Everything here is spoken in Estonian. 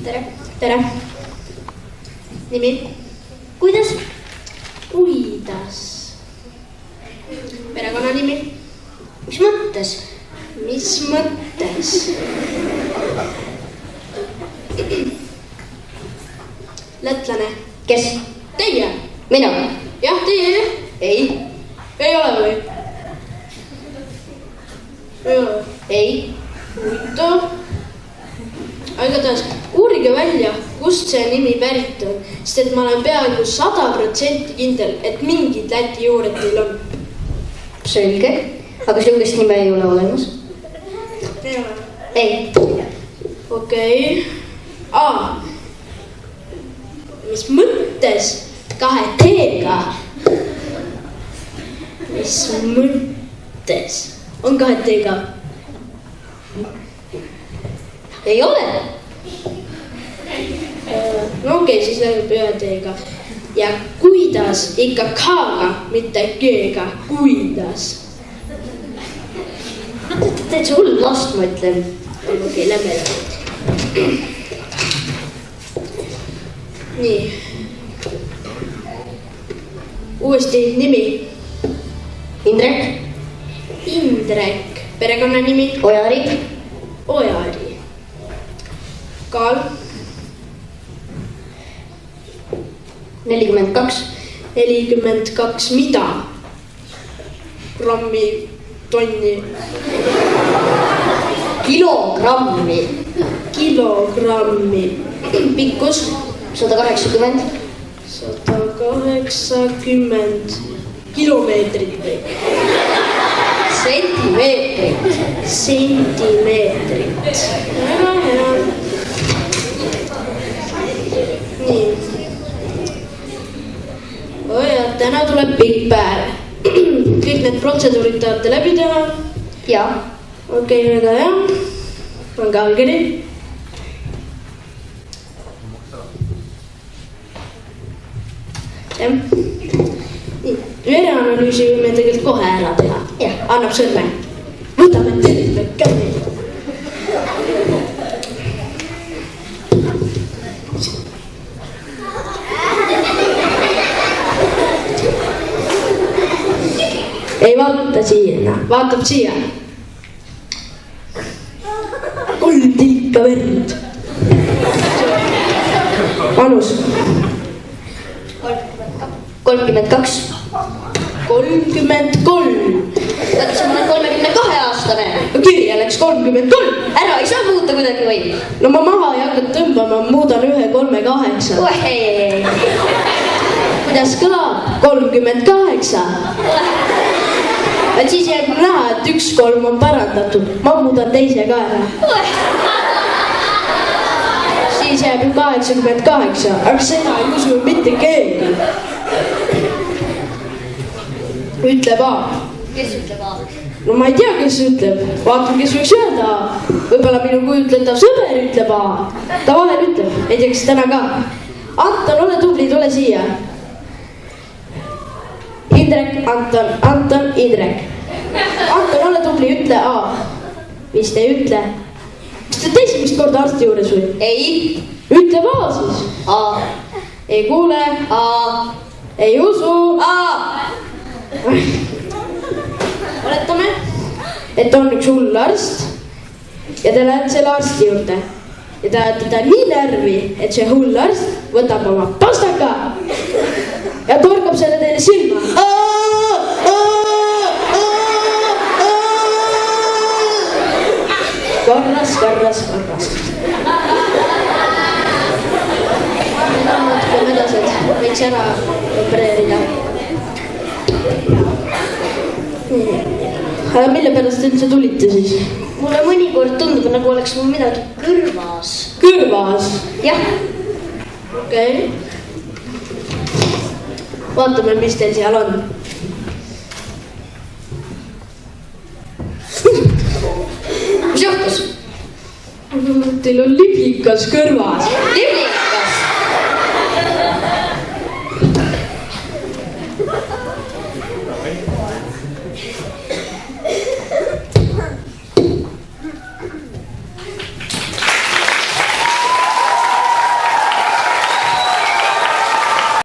tere. Tere. Nimi? Kuidas? Kuidas. Perekonnanimi? Mis mõttes? Mis mõttes? Lätlane. Kes? Teie. Mina? Jah, teie. Ei. Ei ole või? Ei ole. Ei. Huvitav. Aga igatahes, uurige välja, kust see nimi pärit on, sest et ma olen peaaegu 100% kindel, et mingid Läti juured teil on. Selge. Aga sellist nime ei ole olemas? Ei ole. Ei. Okei. Mis mõttes 2 T-ga? Mis mõttes on 2 T-ga? Ei ole. No okei, siis läheb 1 T-ga. Ja kuidas ikka K-ga, mitte G-ga? Kuidas? Teed sa hull last, ma ütlen. Okei, lähme edasi. Nii. Uuesti nimi. Indrek. Indrek. Perekonnanimi. Ojari. Ojari. Kaal. 42. 42 mida? Grammi, tonni. Kilogrammi. Kilogrammi. Pikkus. 180. 180 kilomeetrit või? Sentimeetrit. Sentimeetrit. Väga hea. Nii. Ja täna tuleb pikk päev. Kõik need protseduurid tahate läbi teha? Jaa. Okei, väga hea. Pange allkiri. Nii, vereanalüüsi võime tegelikult kohe ära teha. Jah. Annab sõrme. Võtame terve käi. Ei vaata siia, vaatab siia. 3 tilka verd. Vanus. 32. 33. Kas ma olen 32-aastane? Kirja läks 33. Ära ei saa muuta kuidagi või? No ma maha ei hakka tõmbama, muudan 1 38. Ei. Kuidas kõlab? 38. Et siis jääb näha, et 1 3 on parandatud. Ma muudan teise ka ära. Siis jääb ju 88, aga seda ei usu mitte keegi. Ütleb A. Kes ütleb A? No ma ei tea, kes ütleb. Vaatame, kes võiks öelda A. Võibolla minu kujutletav sõber ütleb A. Ta vahel ütleb, ei tea, kas täna ka. Anton, ole tubli, tule siia. Indrek, Anton, Indrek. Anton, ole tubli, ütle A. Vist ei ütle. Kas te esimest korda arsti juures või? Ei. Ütleb A siis. A. Ei kuule. A. Ei usu. A. Oletame, et on üks hull arst ja te lähete selle arsti juurde ja te ajate ta nii närvi, et see hull arst võtab oma pastaka ja torkab selle teile silma. Korras. Natuke medased, võiks ära opereerida. Aga mille pärast te üldse tulite siis? Mulle mõnikord tundub, nagu oleks mul midagi kõrvas. Kõrvas? Jah. Okei. Vaatame, mis teil seal on. Mis juhtus? Teil on liblikas kõrvas. Liblikas?